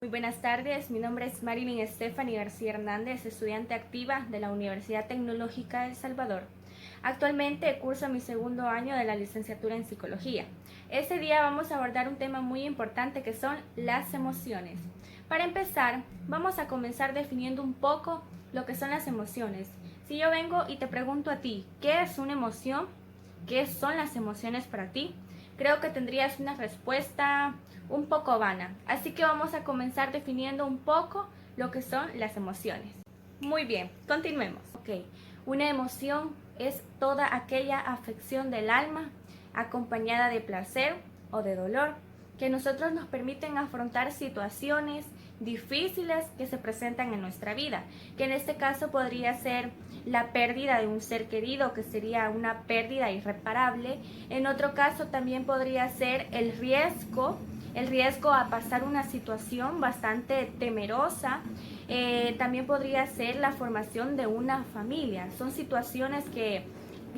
Muy buenas tardes, mi nombre es Marilyn Stephanie García Hernández, estudiante activa de la Universidad Tecnológica de El Salvador. Actualmente curso mi segundo año de la licenciatura en Psicología. Este día vamos a abordar un tema muy importante que son las emociones. Para empezar, vamos a comenzar definiendo un poco lo que son las emociones. Si yo vengo y te pregunto a ti, ¿qué es una emoción? ¿Qué son las emociones para ti? Creo que tendrías una respuesta un poco vana. Así que vamos a comenzar definiendo un poco lo que son las emociones. Muy bien, continuemos. Ok, una emoción es toda aquella afección del alma acompañada de placer o de dolor que nosotros nos permiten afrontar situaciones difíciles que se presentan en nuestra vida, que en este caso podría ser la pérdida de un ser querido, que sería una pérdida irreparable. En otro caso también podría ser el riesgo a pasar una situación bastante temerosa. También podría ser la formación de una familia. Son situaciones que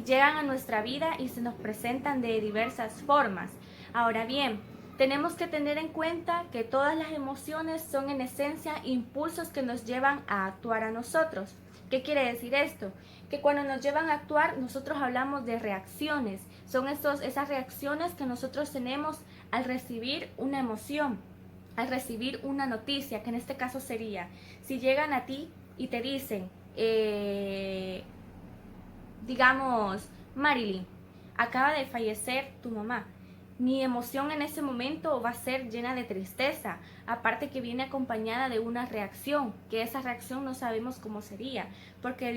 llegan a nuestra vida y se nos presentan de diversas formas. Ahora bien, tenemos que tener en cuenta que todas las emociones son en esencia impulsos que nos llevan a actuar a nosotros. ¿Qué quiere decir esto? Que cuando nos llevan a actuar, nosotros hablamos de reacciones. Son esas reacciones que nosotros tenemos al recibir una emoción, al recibir una noticia, que en este caso sería, si llegan a ti y te dicen, digamos, Marilyn, acaba de fallecer tu mamá. Mi emoción en ese momento va a ser llena de tristeza, aparte que viene acompañada de una reacción, que esa reacción no sabemos cómo sería, porque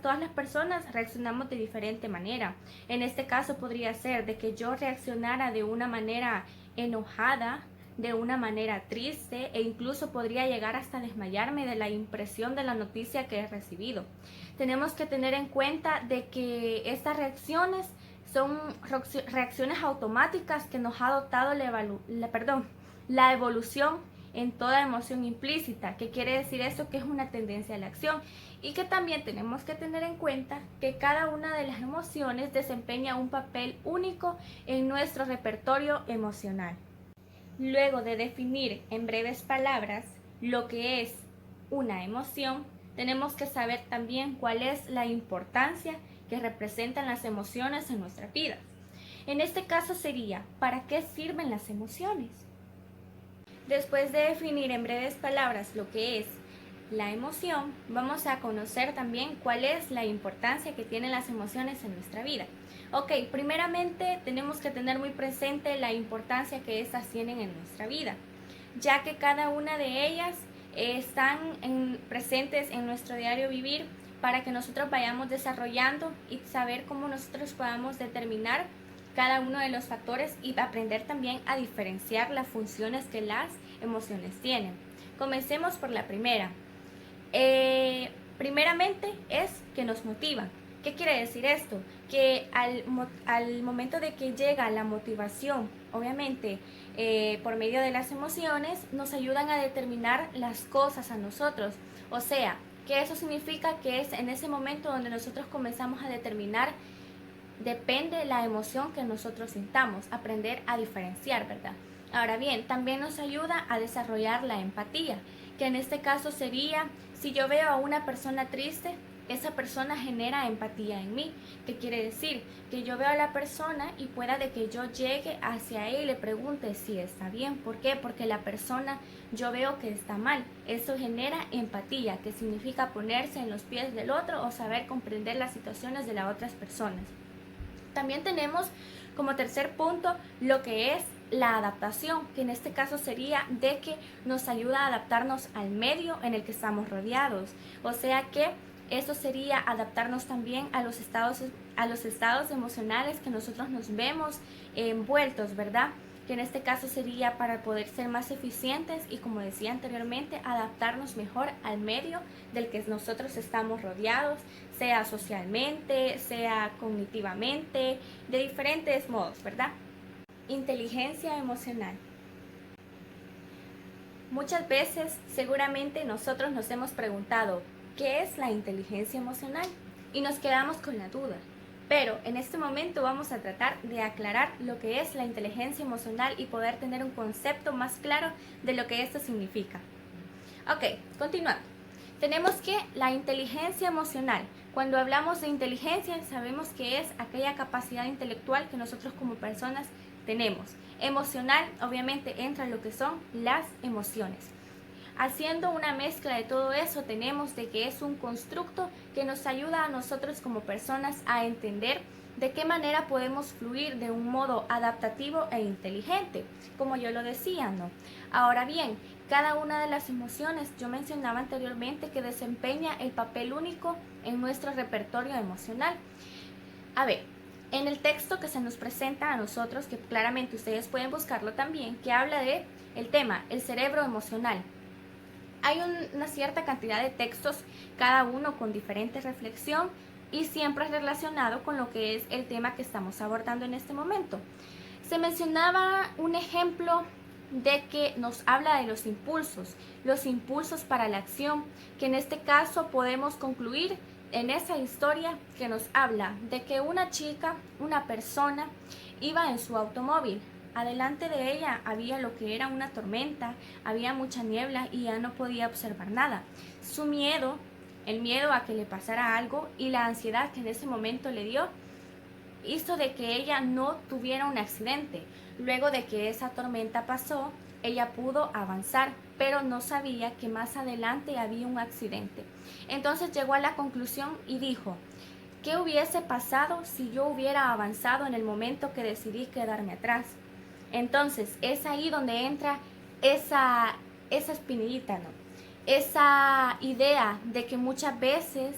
todas las personas reaccionamos de diferente manera. En este caso podría ser de que yo reaccionara de una manera enojada, de una manera triste, e incluso podría llegar hasta desmayarme de la impresión de la noticia que he recibido. Tenemos que tener en cuenta de que estas reacciones son reacciones automáticas que nos ha dotado la evolución en toda emoción implícita. ¿Qué quiere decir eso? Que es una tendencia a la acción, y que también tenemos que tener en cuenta que cada una de las emociones desempeña un papel único en nuestro repertorio emocional. Luego de definir en breves palabras lo que es una emoción, tenemos que saber también cuál es la importancia que representan las emociones en nuestra vida. En este caso sería, ¿para qué sirven las emociones? Después de definir en breves palabras lo que es la emoción, vamos a conocer también cuál es la importancia que tienen las emociones en nuestra vida. Ok, primeramente tenemos que tener muy presente la importancia que estas tienen en nuestra vida, ya que cada una de ellas están presentes en nuestro diario vivir para que nosotros vayamos desarrollando y saber cómo nosotros podamos determinar cada uno de los factores y aprender también a diferenciar las funciones que las emociones tienen. Comencemos por la primera. Primeramente es que nos motivan. ¿Qué quiere decir esto? Que al momento de que llega la motivación, obviamente por medio de las emociones, nos ayudan a determinar las cosas a nosotros. O sea, que eso significa que es en ese momento donde nosotros comenzamos a determinar, depende de la emoción que nosotros sintamos, aprender a diferenciar, ¿verdad? Ahora bien, también nos ayuda a desarrollar la empatía, que en este caso sería, si yo veo a una persona triste, esa persona genera empatía en mí. ¿Qué quiere decir? Que yo veo a la persona y pueda de que yo llegue hacia él y le pregunte si está bien. ¿Por qué? Porque la persona yo veo que está mal. Eso genera empatía, que significa ponerse en los pies del otro o saber comprender las situaciones de las otras personas. También tenemos como tercer punto lo que es la adaptación, que en este caso sería de que nos ayuda a adaptarnos al medio en el que estamos rodeados. O sea que eso sería adaptarnos también a los estados emocionales que nosotros nos vemos envueltos, ¿verdad? Que en este caso sería para poder ser más eficientes y, como decía anteriormente, adaptarnos mejor al medio del que nosotros estamos rodeados, sea socialmente, sea cognitivamente, de diferentes modos, ¿verdad? Inteligencia emocional. Muchas veces seguramente nosotros nos hemos preguntado, ¿qué es la inteligencia emocional? Y nos quedamos con la duda. Pero en este momento vamos a tratar de aclarar lo que es la inteligencia emocional y poder tener un concepto más claro de lo que esto significa. Ok, continuando. Tenemos que la inteligencia emocional. Cuando hablamos de inteligencia, sabemos que es aquella capacidad intelectual que nosotros como personas tenemos. Emocional, obviamente, entra lo que son las emociones. Haciendo una mezcla de todo eso, tenemos de que es un constructo que nos ayuda a nosotros como personas a entender de qué manera podemos fluir de un modo adaptativo e inteligente, como yo lo decía, ¿no? Ahora bien, cada una de las emociones, yo mencionaba anteriormente que desempeña el papel único en nuestro repertorio emocional. A ver, en el texto que se nos presenta a nosotros, que claramente ustedes pueden buscarlo también, que habla de el tema, el cerebro emocional. Hay una cierta cantidad de textos, cada uno con diferente reflexión y siempre relacionado con lo que es el tema que estamos abordando en este momento. Se mencionaba un ejemplo de que nos habla de los impulsos para la acción, que en este caso podemos concluir en esa historia que nos habla de que una chica, una persona, iba en su automóvil. Adelante de ella había lo que era una tormenta, había mucha niebla y ya no podía observar nada. Su miedo, el miedo a que le pasara algo y la ansiedad que en ese momento le dio, hizo de que ella no tuviera un accidente. Luego de que esa tormenta pasó, ella pudo avanzar, pero no sabía que más adelante había un accidente. Entonces llegó a la conclusión y dijo, ¿qué hubiese pasado si yo hubiera avanzado en el momento que decidí quedarme atrás? Entonces es ahí donde entra esa espinillita, ¿no? Esa idea de que muchas veces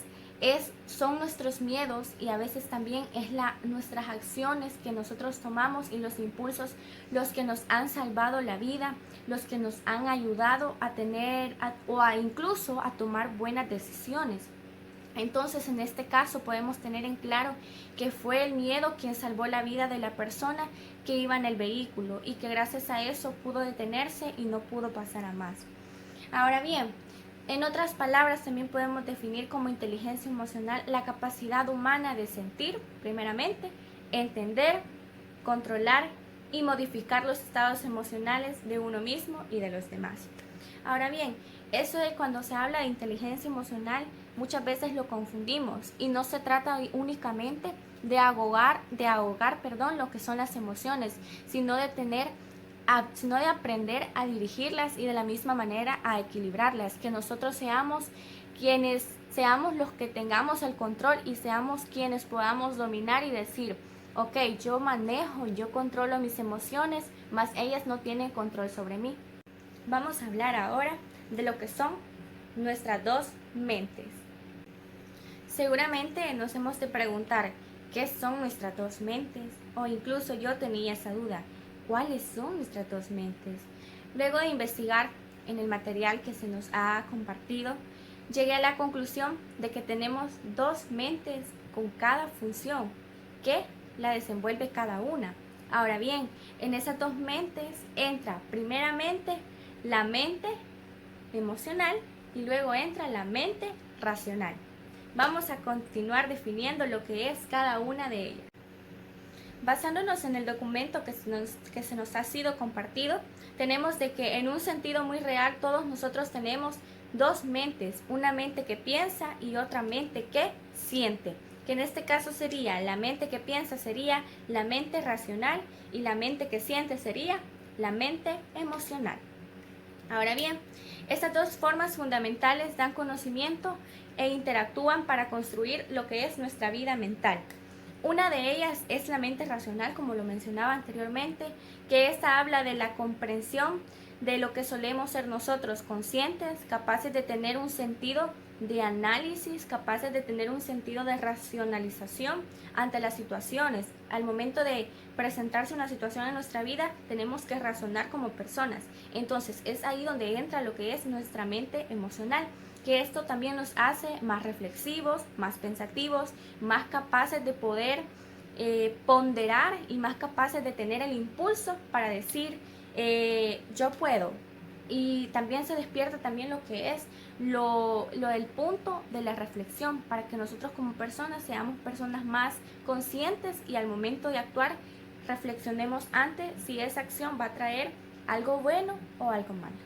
son nuestros miedos y a veces también es nuestras acciones que nosotros tomamos y los impulsos los que nos han salvado la vida, los que nos han ayudado a tener incluso a tomar buenas decisiones. Entonces, en este caso podemos tener en claro que fue el miedo quien salvó la vida de la persona que iba en el vehículo y que gracias a eso pudo detenerse y no pudo pasar a más. Ahora bien, en otras palabras también podemos definir como inteligencia emocional la capacidad humana de sentir, primeramente, entender, controlar y modificar los estados emocionales de uno mismo y de los demás. Ahora bien, eso de cuando se habla de inteligencia emocional, muchas veces lo confundimos y no se trata únicamente de ahogar, lo que son las emociones, sino de aprender a dirigirlas y de la misma manera a equilibrarlas, que nosotros seamos los que tengamos el control y seamos quienes podamos dominar y decir, ok, yo manejo, yo controlo mis emociones, mas ellas no tienen control sobre mí. Vamos a hablar ahora de lo que son nuestras dos mentes. Seguramente nos hemos de preguntar, ¿qué son nuestras dos mentes? O incluso yo tenía esa duda, ¿cuáles son nuestras dos mentes? Luego de investigar en el material que se nos ha compartido, llegué a la conclusión de que tenemos dos mentes con cada función que la desenvuelve cada una. Ahora bien, en esas dos mentes entra primeramente la mente emocional y luego entra la mente racional. Vamos a continuar definiendo lo que es cada una de ellas. Basándonos en el documento que se nos ha sido compartido, tenemos de que en un sentido muy real todos nosotros tenemos dos mentes, una mente que piensa y otra mente que siente, que en este caso sería la mente que piensa sería la mente racional y la mente que siente sería la mente emocional. Ahora bien, estas dos formas fundamentales dan conocimiento e interactúan para construir lo que es nuestra vida mental. Una de ellas es la mente racional, como lo mencionaba anteriormente, que esta habla de la comprensión de lo que solemos ser nosotros, conscientes, capaces de tener un sentido de análisis, capaces de tener un sentido de racionalización ante las situaciones. Al momento de presentarse una situación en nuestra vida, tenemos que razonar como personas. Entonces, es ahí donde entra lo que es nuestra mente emocional, que esto también nos hace más reflexivos, más pensativos, más capaces de poder ponderar y más capaces de tener el impulso para decir, yo puedo, y también se despierta también lo que es lo del punto de la reflexión, para que nosotros como personas seamos personas más conscientes y al momento de actuar reflexionemos antes si esa acción va a traer algo bueno o algo malo.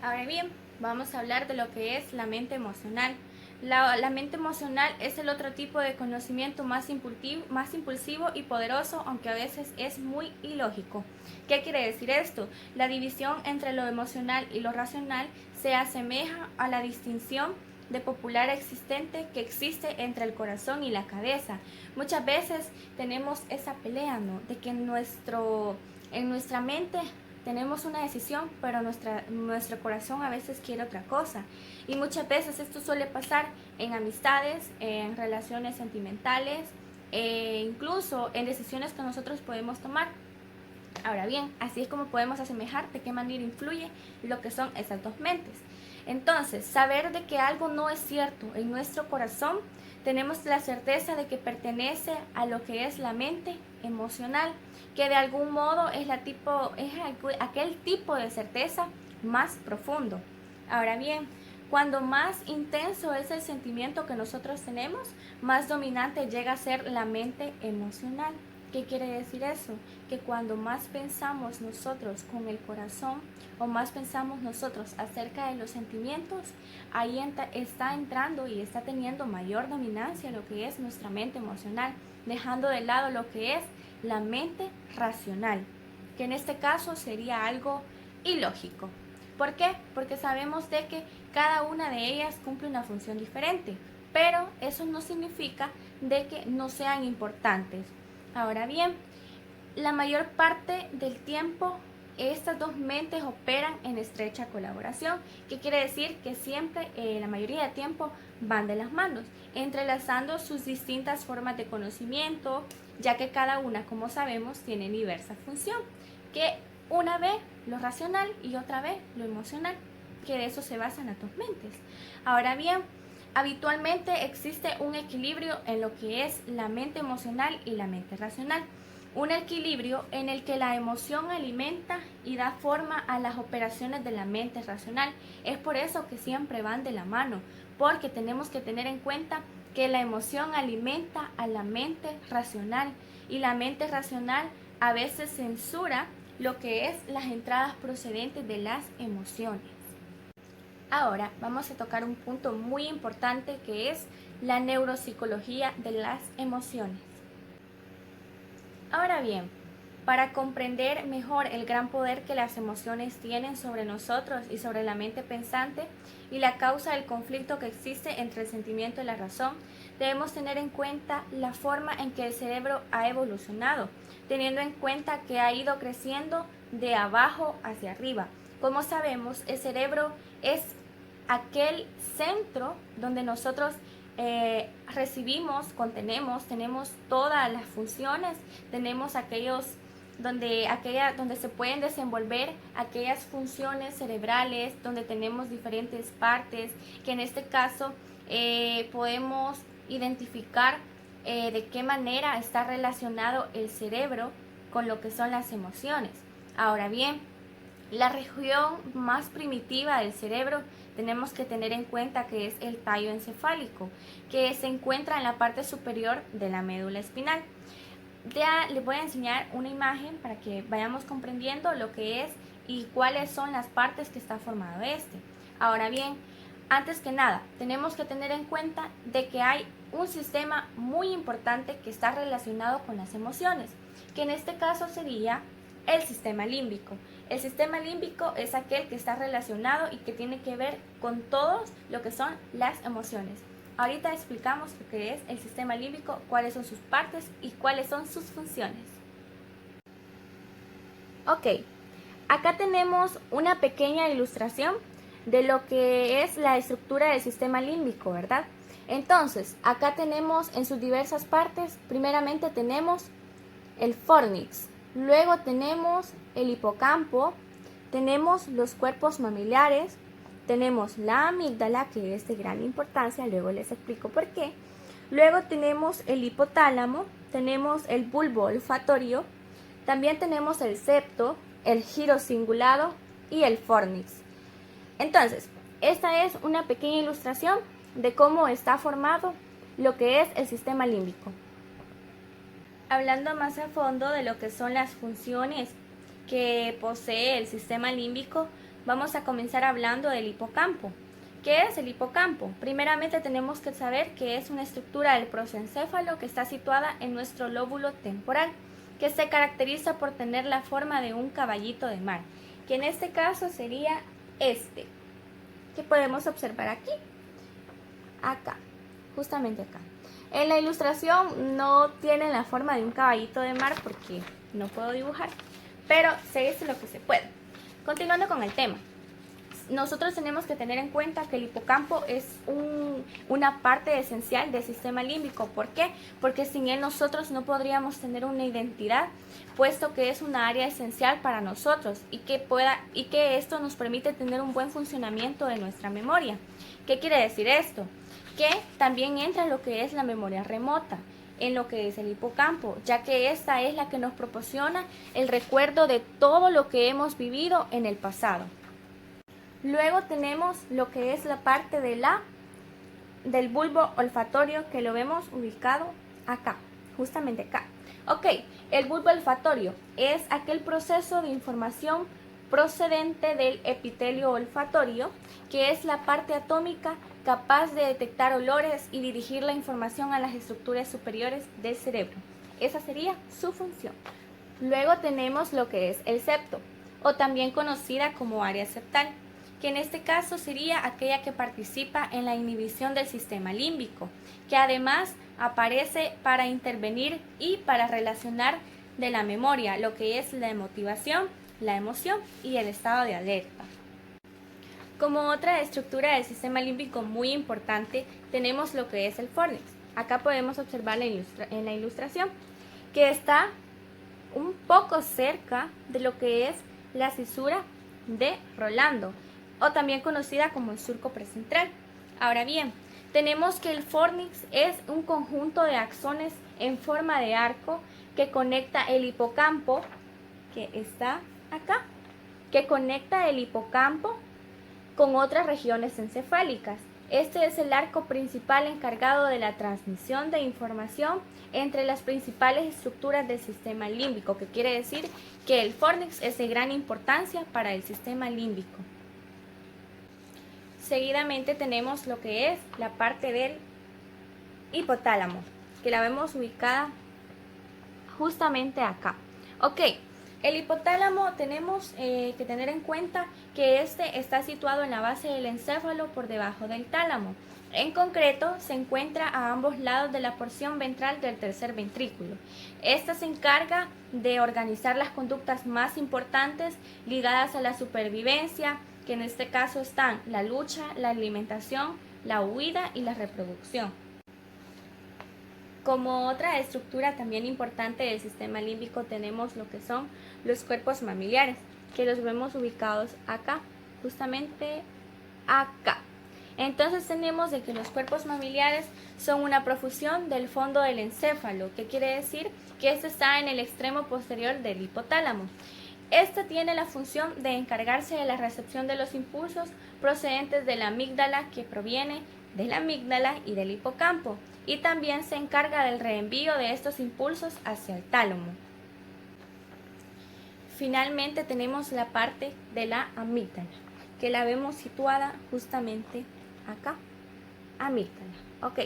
Ahora bien, vamos a hablar de lo que es la mente emocional. La mente emocional es el otro tipo de conocimiento más impulsivo y poderoso, aunque a veces es muy ilógico. ¿Qué quiere decir esto? La división entre lo emocional y lo racional se asemeja a la distinción de popular existente que existe entre el corazón y la cabeza. Muchas veces tenemos esa pelea, ¿no? De que en nuestra mente tenemos una decisión, pero nuestro corazón a veces quiere otra cosa. Y muchas veces esto suele pasar en amistades, en relaciones sentimentales, incluso en decisiones que nosotros podemos tomar. Ahora bien, así es como podemos asemejar de qué manera influye lo que son esas dos mentes. Entonces, saber de que algo no es cierto en nuestro corazón, tenemos la certeza de que pertenece a lo que es la mente emocional, que de algún modo es aquel tipo de certeza más profundo. Ahora bien, cuando más intenso es el sentimiento que nosotros tenemos, más dominante llega a ser la mente emocional. ¿Qué quiere decir eso? Que cuando más pensamos nosotros con el corazón o más pensamos nosotros acerca de los sentimientos, ahí está entrando y está teniendo mayor dominancia lo que es nuestra mente emocional, dejando de lado lo que es la mente racional, que en este caso sería algo ilógico. ¿Por qué? Porque sabemos de que cada una de ellas cumple una función diferente, pero eso no significa de que no sean importantes. Ahora bien, la mayor parte del tiempo estas dos mentes operan en estrecha colaboración, que quiere decir que siempre, la mayoría del tiempo, van de las manos, entrelazando sus distintas formas de conocimiento, ya que cada una, como sabemos, tiene diversa función, que una ve lo racional y otra ve lo emocional, que de eso se basan las dos mentes. Ahora bien, habitualmente existe un equilibrio en lo que es la mente emocional y la mente racional. Un equilibrio en el que la emoción alimenta y da forma a las operaciones de la mente racional. Es por eso que siempre van de la mano, porque tenemos que tener en cuenta que la emoción alimenta a la mente racional y la mente racional a veces censura lo que es las entradas procedentes de las emociones. Ahora vamos a tocar un punto muy importante que es la neuropsicología de las emociones. Ahora bien, para comprender mejor el gran poder que las emociones tienen sobre nosotros y sobre la mente pensante y la causa del conflicto que existe entre el sentimiento y la razón, debemos tener en cuenta la forma en que el cerebro ha evolucionado, teniendo en cuenta que ha ido creciendo de abajo hacia arriba. Como sabemos, el cerebro es aquel centro donde nosotros tenemos todas las funciones, tenemos aquellos donde se pueden desenvolver aquellas funciones cerebrales, donde tenemos diferentes partes, que en este caso podemos identificar de qué manera está relacionado el cerebro con lo que son las emociones. Ahora bien, la región más primitiva del cerebro tenemos que tener en cuenta que es el tallo encefálico, que se encuentra en la parte superior de la médula espinal. Ya les voy a enseñar una imagen para que vayamos comprendiendo lo que es y cuáles son las partes que está formado este. Ahora bien, antes que nada, tenemos que tener en cuenta de que hay un sistema muy importante que está relacionado con las emociones, que en este caso sería el sistema límbico. El sistema límbico es aquel que está relacionado y que tiene que ver con todo lo que son las emociones. Ahorita explicamos lo que es el sistema límbico, cuáles son sus partes y cuáles son sus funciones. Ok, acá tenemos una pequeña ilustración de lo que es la estructura del sistema límbico, ¿verdad? Entonces, acá tenemos en sus diversas partes, primeramente tenemos el fórnix, luego tenemos el hipocampo, tenemos los cuerpos mamilares, tenemos la amígdala, que es de gran importancia, luego les explico por qué. Luego tenemos el hipotálamo, tenemos el bulbo olfatorio, también tenemos el septo, el giro cingulado y el fornix. Entonces, esta es una pequeña ilustración de cómo está formado lo que es el sistema límbico. Hablando más a fondo de lo que son las funciones que posee el sistema límbico, vamos a comenzar hablando del hipocampo. ¿Qué es el hipocampo? Primeramente tenemos que saber que es una estructura del prosencéfalo que está situada en nuestro lóbulo temporal, que se caracteriza por tener la forma de un caballito de mar, que en este caso sería este, que podemos observar aquí, acá, justamente acá. En la ilustración no tiene la forma de un caballito de mar porque no puedo dibujar, pero se hizo lo que se puede. Continuando con el tema, nosotros tenemos que tener en cuenta que el hipocampo es una parte esencial del sistema límbico. ¿Por qué? Porque sin él nosotros no podríamos tener una identidad, puesto que es una área esencial para nosotros y que esto nos permite tener un buen funcionamiento de nuestra memoria. ¿Qué quiere decir esto? Que también entra en lo que es la memoria remota, en lo que es el hipocampo, ya que esta es la que nos proporciona el recuerdo de todo lo que hemos vivido en el pasado. Luego tenemos lo que es la parte del bulbo olfatorio, que lo vemos ubicado acá, justamente acá. Ok, el bulbo olfatorio es aquel proceso de información procedente del epitelio olfatorio, que es la parte atómica capaz de detectar olores y dirigir la información a las estructuras superiores del cerebro. Esa sería su función. Luego tenemos lo que es el septo, o también conocida como área septal, que en este caso sería aquella que participa en la inhibición del sistema límbico, que además aparece para intervenir y para relacionar de la memoria lo que es la motivación, la emoción y el estado de alerta. Como otra estructura del sistema límbico muy importante, tenemos lo que es el fornix. Acá podemos observar en la ilustración que está un poco cerca de lo que es la cisura de Rolando, o también conocida como el surco precentral. Ahora bien, tenemos que el fornix es un conjunto de axones en forma de arco que conecta el hipocampo, que está acá, que conecta el hipocampo con otras regiones encefálicas. Este es el arco principal encargado de la transmisión de información entre las principales estructuras del sistema límbico, que quiere decir que el fornix es de gran importancia para el sistema límbico. Seguidamente tenemos lo que es la parte del hipotálamo, que la vemos ubicada justamente acá. Ok, el hipotálamo tenemos que tener en cuenta que este está situado en la base del encéfalo por debajo del tálamo. En concreto, se encuentra a ambos lados de la porción ventral del tercer ventrículo. Esta se encarga de organizar las conductas más importantes ligadas a la supervivencia, que en este caso están la lucha, la alimentación, la huida y la reproducción. Como otra estructura también importante del sistema límbico tenemos lo que son los cuerpos mamiliares, que los vemos ubicados acá, justamente acá. Entonces tenemos de que los cuerpos mamiliares son una profusión del fondo del encéfalo, que quiere decir que este está en el extremo posterior del hipotálamo. Este tiene la función de encargarse de la recepción de los impulsos procedentes de la amígdala, que proviene de la amígdala y del hipocampo, y también se encarga del reenvío de estos impulsos hacia el tálamo. Finalmente tenemos la parte de la amígdala, que la vemos situada justamente acá. Amígdala. Ok.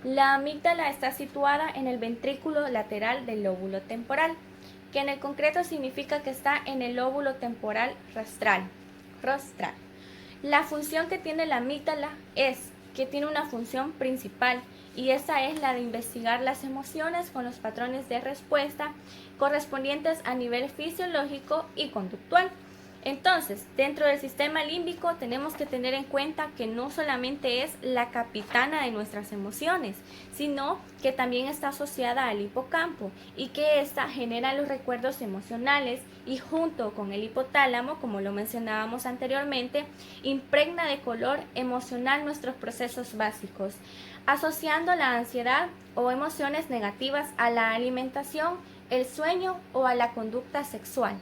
La amígdala está situada en el ventrículo lateral del lóbulo temporal, que en el concreto significa que está en el lóbulo temporal rostral. La función que tiene la amígdala es que tiene una función principal, y esa es la de investigar las emociones con los patrones de respuesta correspondientes a nivel fisiológico y conductual. Entonces, dentro del sistema límbico tenemos que tener en cuenta que no solamente es la capitana de nuestras emociones, sino que también está asociada al hipocampo, y que ésta genera los recuerdos emocionales y, junto con el hipotálamo, como lo mencionábamos anteriormente, impregna de color emocional nuestros procesos básicos, asociando la ansiedad o emociones negativas a la alimentación, el sueño o a la conducta sexual.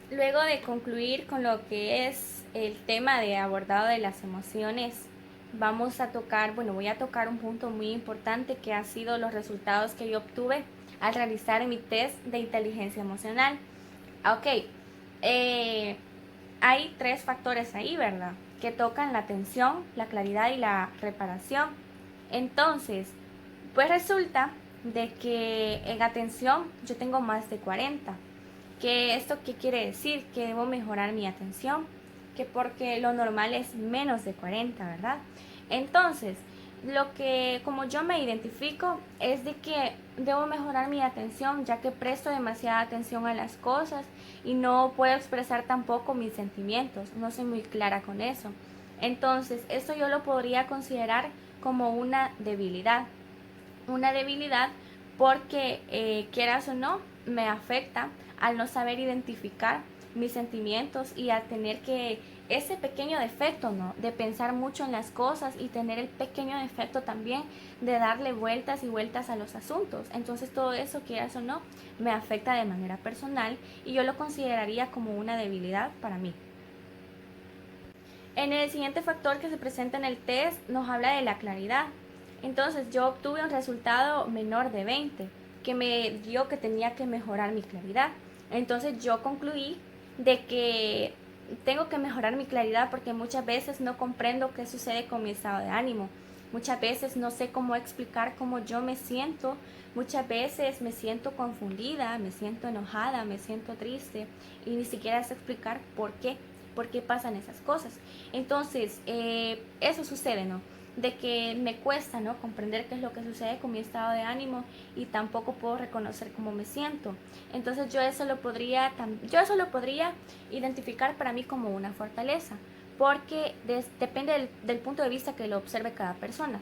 Luego de concluir con lo que es el tema de abordado de las emociones, voy a tocar un punto muy importante que ha sido los resultados que yo obtuve al realizar mi test de inteligencia emocional. Ok, eh, hay tres factores ahí, ¿verdad? Que tocan la atención, la claridad y la reparación. Entonces, pues resulta de que en atención yo tengo más de 40. ¿Esto qué quiere decir? Que debo mejorar mi atención, que porque lo normal es menos de 40, ¿verdad? Entonces, como yo me identifico, es de que debo mejorar mi atención, ya que presto demasiada atención a las cosas y no puedo expresar tampoco mis sentimientos, no soy muy clara con eso. Entonces, esto yo lo podría considerar como una debilidad porque quieras o no, me afecta al no saber identificar mis sentimientos y a tener que ese pequeño defecto, ¿no? De pensar mucho en las cosas y tener el pequeño defecto también de darle vueltas y vueltas a los asuntos. Entonces todo eso, quieras o no, me afecta de manera personal y yo lo consideraría como una debilidad para mí. En el siguiente factor que se presenta en el test nos habla de la claridad. Entonces yo obtuve un resultado menor de 20, que me dio que tenía que mejorar mi claridad. Entonces yo concluí de que tengo que mejorar mi claridad porque muchas veces no comprendo qué sucede con mi estado de ánimo. Muchas veces no sé cómo explicar cómo yo me siento. Muchas veces me siento confundida, me siento enojada, me siento triste y ni siquiera sé explicar por qué pasan esas cosas. Entonces, eso sucede, ¿no? De que me cuesta, ¿no? Comprender qué es lo que sucede con mi estado de ánimo y tampoco puedo reconocer cómo me siento. Entonces yo eso lo podría identificar para mí como una fortaleza, porque depende del punto de vista que lo observe cada persona.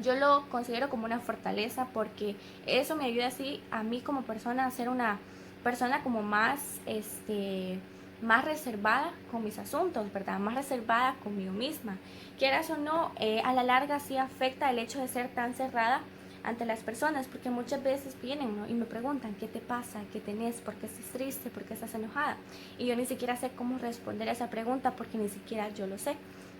Yo lo considero como una fortaleza porque eso me ayuda así a mí como persona a ser una persona como más reservada con mis asuntos, ¿verdad? Más reservada conmigo misma. Quieras o no, a la larga sí afecta el hecho de ser tan cerrada ante las personas, porque muchas veces vienen, ¿no? Y me preguntan, ¿qué te pasa? ¿Qué tenés? ¿Por qué estás triste? ¿Por qué estás enojada? Y yo ni siquiera sé cómo responder a esa pregunta porque ni siquiera yo lo sé.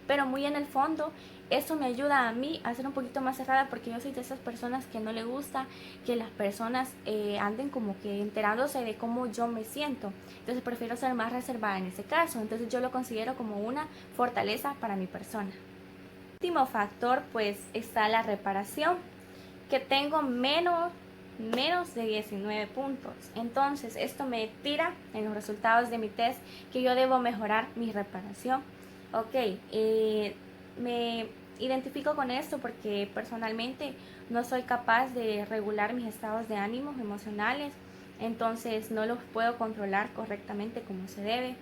Pero muy en el fondo, eso me ayuda a mí a ser un poquito más cerrada porque yo soy de esas personas que no le gusta que las personas anden como que enterándose de cómo yo me siento. Entonces prefiero ser más reservada en ese caso. Entonces yo lo considero como una fortaleza para mi persona. El último factor pues está la reparación, que tengo menos de 19 puntos. Entonces esto me tira en los resultados de mi test que yo debo mejorar mi reparación. Ok, me identifico con esto porque personalmente no soy capaz de regular mis estados de ánimo emocionales, entonces no los puedo controlar correctamente como se debe.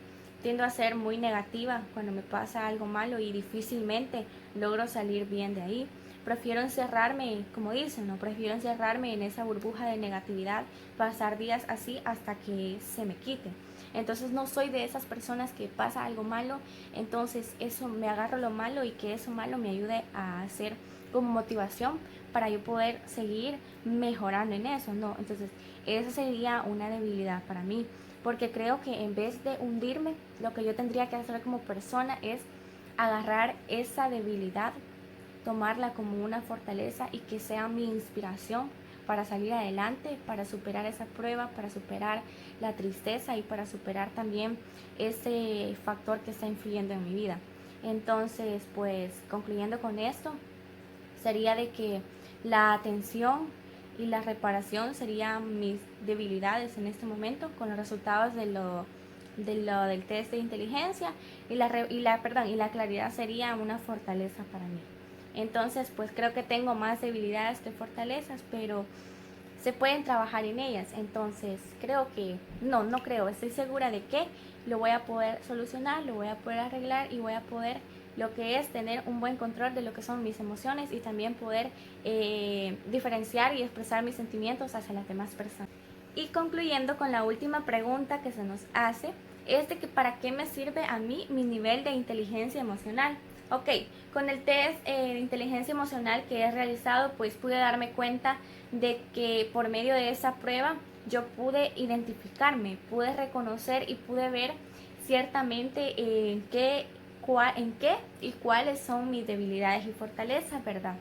Tiendo a ser muy negativa cuando me pasa algo malo y difícilmente logro salir bien de ahí. Prefiero encerrarme, como dicen, ¿no? Prefiero encerrarme en esa burbuja de negatividad, pasar días así hasta que se me quite. Entonces no soy de esas personas que pasa algo malo, entonces eso me agarro lo malo y que eso malo me ayude a hacer como motivación para yo poder seguir mejorando en eso, ¿no? Entonces esa sería una debilidad para mí, porque creo que en vez de hundirme, lo que yo tendría que hacer como persona es agarrar esa debilidad, tomarla como una fortaleza y que sea mi inspiración para salir adelante, para superar esa prueba, para superar la tristeza y para superar también ese factor que está influyendo en mi vida. Entonces, pues concluyendo con esto, sería de que la atención y la reparación serían mis debilidades en este momento con los resultados del test de inteligencia y la claridad sería una fortaleza para mí. Entonces, pues creo que tengo más debilidades que fortalezas, pero se pueden trabajar en ellas. Entonces, no creo, estoy segura de que lo voy a poder solucionar, lo voy a poder arreglar y voy a poder lo que es tener un buen control de lo que son mis emociones y también poder diferenciar y expresar mis sentimientos hacia las demás personas. Y concluyendo con la última pregunta que se nos hace, es de que para qué me sirve a mí mi nivel de inteligencia emocional. Ok, con el test de inteligencia emocional que he realizado, pues pude darme cuenta de que por medio de esa prueba yo pude identificarme, pude reconocer y pude ver ciertamente en qué y cuáles son mis debilidades y fortalezas, ¿verdad?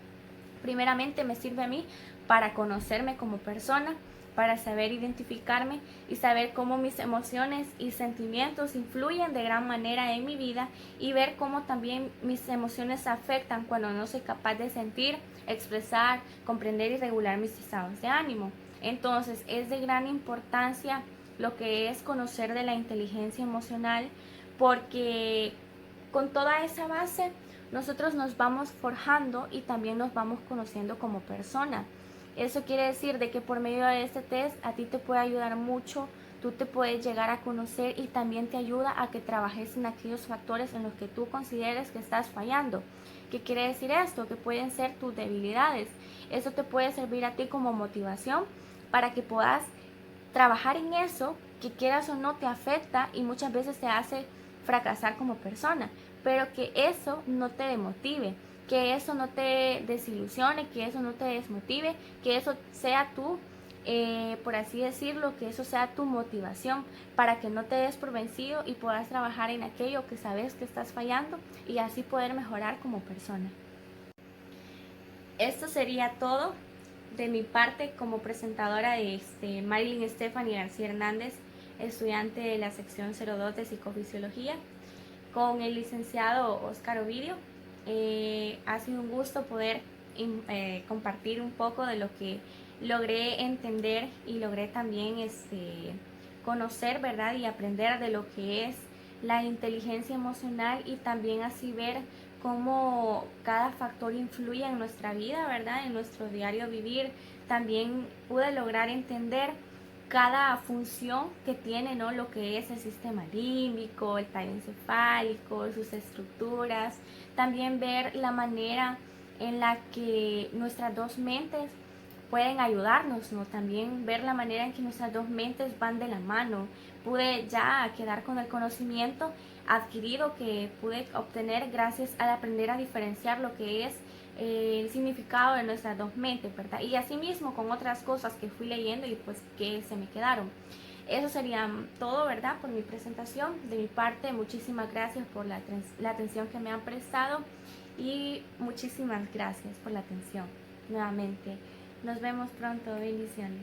Primeramente me sirve a mí para conocerme como persona, para saber identificarme y saber cómo mis emociones y sentimientos influyen de gran manera en mi vida y ver cómo también mis emociones afectan cuando no soy capaz de sentir, expresar, comprender y regular mis estados de ánimo. Entonces es de gran importancia lo que es conocer de la inteligencia emocional, porque con toda esa base nosotros nos vamos forjando y también nos vamos conociendo como persona. Eso quiere decir de que por medio de este test a ti te puede ayudar mucho, tú te puedes llegar a conocer y también te ayuda a que trabajes en aquellos factores en los que tú consideres que estás fallando. ¿Qué quiere decir esto? Que pueden ser tus debilidades. Eso te puede servir a ti como motivación para que puedas trabajar en eso que quieras o no te afecta y muchas veces te hace fracasar como persona, pero que eso no te demotive, que eso no te desilusione, que eso no te desmotive, que eso sea tú, por así decirlo, que eso sea tu motivación para que no te des por vencido y puedas trabajar en aquello que sabes que estás fallando y así poder mejorar como persona. Esto sería todo de mi parte como presentadora de Marilyn Stephanie García Hernández, estudiante de la sección 02 de Psicofisiología, con el licenciado Oscar Ovidio. Ha sido un gusto poder compartir un poco de lo que logré entender y logré también conocer, ¿verdad? Y aprender de lo que es la inteligencia emocional y también así ver cómo cada factor influye en nuestra vida, ¿verdad? En nuestro diario vivir. También pude lograr entender cada función que tiene, ¿no? Lo que es el sistema límbico, el tallo encefálico, sus estructuras. También ver la manera en la que nuestras dos mentes pueden ayudarnos, ¿no? También ver la manera en que nuestras dos mentes van de la mano. Pude ya quedar con el conocimiento adquirido que pude obtener gracias al aprender a diferenciar lo que es el significado de nuestras dos mentes, ¿verdad? Y asimismo con otras cosas que fui leyendo y pues que se me quedaron. Eso sería todo, ¿verdad? Por mi presentación. De mi parte, muchísimas gracias por la atención que me han prestado y muchísimas gracias por la atención nuevamente. Nos vemos pronto. Bendiciones.